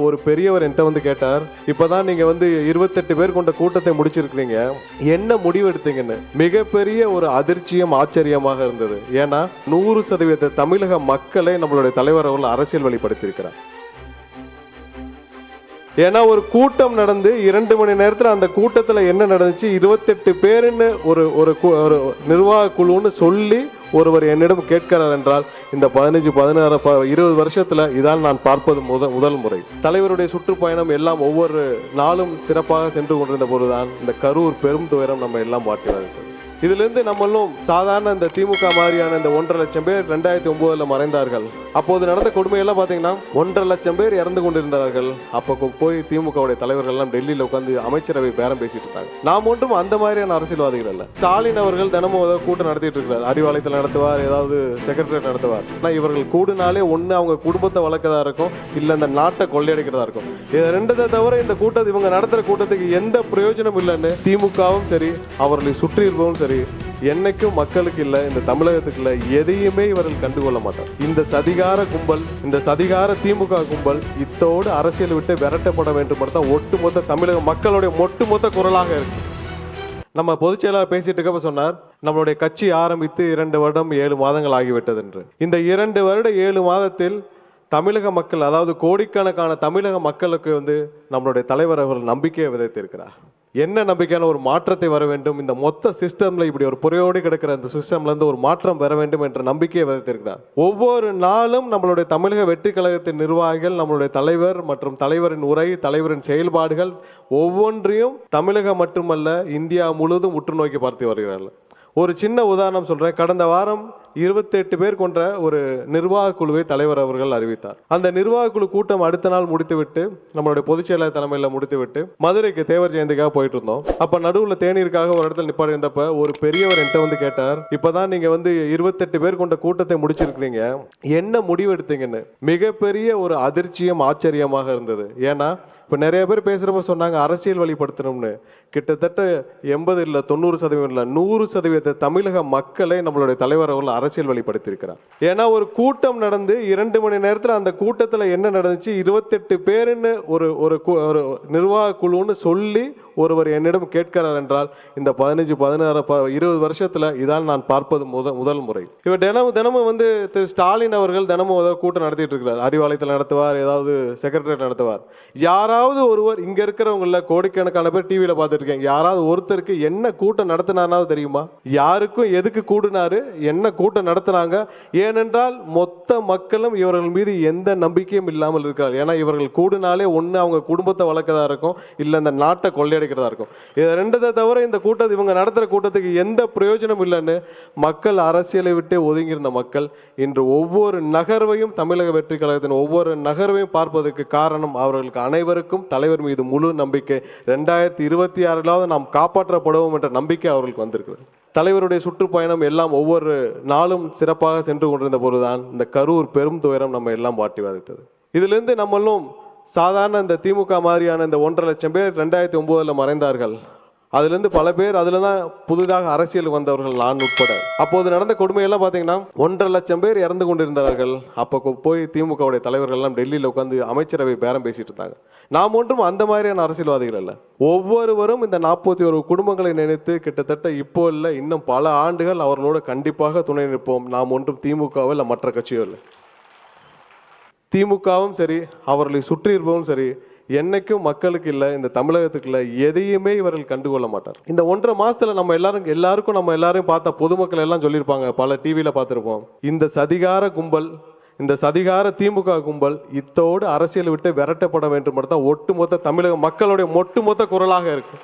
ஒரு பெரியவர் என்கிட்ட வந்து கேட்டார், இப்பதான் நீங்க 28 பேர் கொண்ட கூட்டத்தை முடிச்சிருக்கிறீங்க, என்ன முடிவு எடுத்தீங்கன்னு. மிகப்பெரிய ஒரு அதிர்ச்சியும் ஆச்சரியமாக இருந்தது. ஏன்னா 100% தமிழக மக்களை நம்மளுடைய தலைவர் அவர்கள் அரசியல் வழிபடுத்தியிருக்கிறார். ஏன்னா ஒரு கூட்டம் நடந்து 2 மணி நேரத்தில் அந்த கூட்டத்தில் என்ன நடந்துச்சு, 28 பேருன்னு ஒரு நிர்வாக குழுன்னு சொல்லி ஒருவர் என்னிடம் கேட்கிறார் என்றால், இந்த 15, 16, 20 வருஷத்துல இதான் நான் பார்ப்பது முதல் முறை. தலைவருடைய சுற்றுப்பயணம் எல்லாம் ஒவ்வொரு நாளும் சிறப்பாக சென்று கொண்டிருந்த போதுதான் இந்த கரூர் பெரும் துயரம் நம்ம எல்லாம் வாட்டி வந்தது. இதுல இருந்து நம்மளும் சாதாரண இந்த திமுக மாதிரியான இந்த 1.5 லட்சம் பேர் 2009 மறைந்தார்கள். அப்போது நடந்த கொடுமையெல்லாம் பாத்தீங்கன்னா 1.5 லட்சம் பேர் இறந்து கொண்டிருந்தார்கள். அப்போ போய் திமுகவுடைய தலைவர்கள் எல்லாம் டெல்லியில உட்காந்து அமைச்சரவை பேரம் பேசிட்டு இருந்தாங்க. நாம் ஒன்றும் அந்த மாதிரியான அரசியல்வாதிகள் அல்ல. ஸ்டாலின் அவர்கள் தினமும் ஏதாவது கூட்டம் நடத்திட்டு இருக்கிறார். அறிவாலயத்தில் நடத்துவார், ஏதாவது செக்ரட்டரியேட் நடத்துவார். ஆனால் இவர்கள் கூடுனாலே ஒன்று அவங்க குடும்பத்தை வளர்க்கதா இருக்கும், இல்லை இந்த நாட்டை கொள்ளையடிக்கிறதா இருக்கும். இது ரெண்டதை தவிர இந்த கூட்டத்தை இவங்க நடத்துற கூட்டத்துக்கு எந்த பிரயோஜனம் இல்லைன்னு திமுகவும் சரி அவர்களை சுற்றி இருப்பவும் சரி என்னைக்கும் மக்களுக்கு இல்லை, இந்த தமிழகத்துக்கு இல்லை, எதையுமே இவர்கள் கண்டுகொள்ள மாட்டார். இந்த சதிகார கும்பல், இந்த சதிகார திமுக கும்பல் இத்தோடு அரசியல் விட்டு விரட்டப்பட வேண்டும் தான் ஒட்டுமொத்த தமிழக மக்களுடைய ஒட்டுமொத்த குரலாக இருக்கு. நம்ம பொதுச் செயலாளர் பேசிட்டு இருக்கப்ப சொன்னார், நம்மளுடைய கட்சி ஆரம்பித்து 2 வருடம் 7 மாதங்கள் ஆகிவிட்டது என்று. இந்த 2 வருட 7 மாதத்தில் தமிழக மக்கள், அதாவது கோடிக்கணக்கான தமிழக மக்களுக்கு நம்மளுடைய தலைவர் அவர்கள் நம்பிக்கையை விதைத்திருக்கிறார். என்ன நம்பிக்கையான ஒரு மாற்றத்தை வர வேண்டும், இந்த மொத்த சிஸ்டம்ல இப்படி ஒரு புறையோடு கிடக்கிற இந்த சிஸ்டம்ல இருந்து ஒரு மாற்றம் வர வேண்டும் என்ற நம்பிக்கையை விதைத்திருக்கிறார். ஒவ்வொரு நாளும் நம்மளுடைய தமிழக வெற்றி கழகத்தின் நிர்வாகிகள், நம்மளுடைய தலைவர் மற்றும் தலைவரின் உரை, தலைவரின் செயல்பாடுகள் ஒவ்வொன்றையும் தமிழகம் மட்டுமல்ல இந்தியா முழுவதும் உற்று நோக்கி பார்த்து வருகிறார்கள். ஒரு சின்ன உதாரணம் சொல்றேன். கடந்த வாரம் 28 பேர் கொண்ட ஒரு நிர்வாக குழுவை தலைவர் அவர்கள் அறிவித்தார். அந்த நிர்வாக குழு கூட்டம் அடுத்த நாள் முடித்துவிட்டு, நம்மளுடைய பொதுச் செயலாளர் தலைமையில் முடித்துவிட்டு மதுரைக்கு தேவர் ஜெயந்திக்காக போயிட்டு இருந்தோம். அப்ப நடுவில் தேநீருக்காக ஒரு இடத்துல நிப்பாடி இருந்தப்ப ஒரு பெரியவர் என்கிட்ட வந்து கேட்டார், இப்பதான் நீங்க 28 பேர் கொண்ட கூட்டத்தை முடிச்சிருக்கிறீங்க, என்ன முடிவு எடுத்தீங்கன்னு. மிகப்பெரிய ஒரு அதிர்ச்சியும் ஆச்சரியமாக இருந்தது. ஏன்னா இப்ப நிறைய பேர் பேசுறப்ப சொன்னாங்க அரசியல் வழிபடுத்தணும்னு. கிட்டத்தட்ட 80 இல்லை 90% இல்லை 100% தமிழக மக்களை நம்மளுடைய தலைவர் அவர்கள் அரசியல் வழிபடுத்தியிருக்கிறார். ஏன்னா ஒரு கூட்டம் நடந்து 2 மணி நேரத்தில் அந்த கூட்டத்தில் என்ன நடந்துச்சு, 28 பேருன்னு ஒரு நிர்வாக குழுன்னு சொல்லி ஒருவர் என்னிடம் கேட்கிறார் என்றால், இந்த 15, 16, 20 வருஷத்துல இதான் நான் பார்ப்பது முதல் முறை. இவர் தினமும் திரு ஸ்டாலின் அவர்கள் தினமும் கூட்டம் நடத்திட்டு இருக்கிறார். அறிவாலயத்தில் நடத்துவார், ஏதாவது செக்ரட்டரியேட் நடத்துவார். யாராவது ஒருவர், இங்க இருக்கிறவங்கள கோடிக்கணக்கான பேர் டிவியில பார்த்துருக்கேன், யாராவது ஒருத்தருக்கு என்ன கூட்டம் நடத்தினாராவது தெரியுமா? யாருக்கும் எதுக்கு கூடினாரு, என்ன கூட்டம் நடத்தினாங்க? ஏனென்றால் மொத்த மக்களும் இவர்கள் மீது எந்த நம்பிக்கையும் இல்லாமல் இருக்கிறார். ஏன்னா இவர்கள் கூடினாலே ஒன்று அவங்க குடும்பத்தை வளர்க்கதா இருக்கும், இல்லை இந்த நாட்டை கொள்ளையடிக்கிறதா இருக்கும். இது ரெண்டதை தவிர இந்த கூட்டத்தை இவங்க நடத்துற கூட்டத்துக்கு எந்த பிரயோஜனம் இல்லைன்னு மக்கள், அரசியலை விட்டு ஒதுங்கியிருந்த மக்கள் இன்று ஒவ்வொரு நகர்வையும், தமிழக வெற்றி கழகத்தின் ஒவ்வொரு நகர்வையும் பார்ப்பதற்கு காரணம் அவர்களுக்கு அனைவருக்கும் தலைவர் மீது முழு நம்பிக்கை. 2026 நாம் காப்பாற்றப்படுவோம் என்ற நம்பிக்கை அவர்களுக்கு வந்திருக்கிறது. தலைவருடைய சுற்றுப்பயணம் எல்லாம் ஒவ்வொரு நாளும் சிறப்பாக சென்று கொண்டிருந்த போதுதான் இந்த கரூர் பெரும் துயரம் நம்ம எல்லாம் வாட்டி வதைத்தது. இதுல இருந்து நம்மளும் சாதாரண இந்த திமுக மாதிரியான இந்த 1.5 லட்சம் பேர் 2009 மறைந்தார்கள். அதுல இருந்து பல பேர், அதுல தான் புதிதாக அரசியல் வந்தவர்கள், நான் உட்பட. அப்போது நடந்த கொடுமையெல்லாம் பாத்தீங்கன்னா 1.5 லட்சம் பேர் இறந்து கொண்டிருந்தார்கள். அப்போ போய் திமுகவுடைய தலைவர்கள் எல்லாம் டெல்லியில உட்காந்து அமைச்சரவை பேரம் பேசிட்டு இருந்தாங்க. நாம் ஒன்றும் அந்த மாதிரியான அரசியல்வாதிகள் அல்ல. ஒவ்வொருவரும் இந்த 41 குடும்பங்களை நினைத்து கிட்டத்தட்ட இப்போ இல்லை, இன்னும் பல ஆண்டுகள் அவர்களோடு கண்டிப்பாக துணை நிற்போம். நாம் ஒன்றும் திமுகவோ இல்லை மற்ற கட்சியோ இல்லை. திமுகவும் சரி அவர்களை சுற்றி இருப்பவும் சரி என்னைக்கும் மக்களுக்கு இல்லை, இந்த தமிழகத்துக்கு இல்லை, எதையுமே இவர்கள் கண்டுகொள்ள மாட்டார். இந்த 1.5 மாசத்துல நம்ம எல்லாரையும் பார்த்த பொதுமக்கள் எல்லாம் சொல்லியிருப்பாங்க, பல டிவியில பார்த்துருப்போம், இந்த சதிகார கும்பல், இந்த சதிகார திமுக கும்பல் இத்தோடு அரசியல் விட்டு விரட்டப்பட வேண்டும் தான் ஒட்டுமொத்த தமிழக மக்களுடைய ஒட்டுமொத்த குரலாக இருக்கு.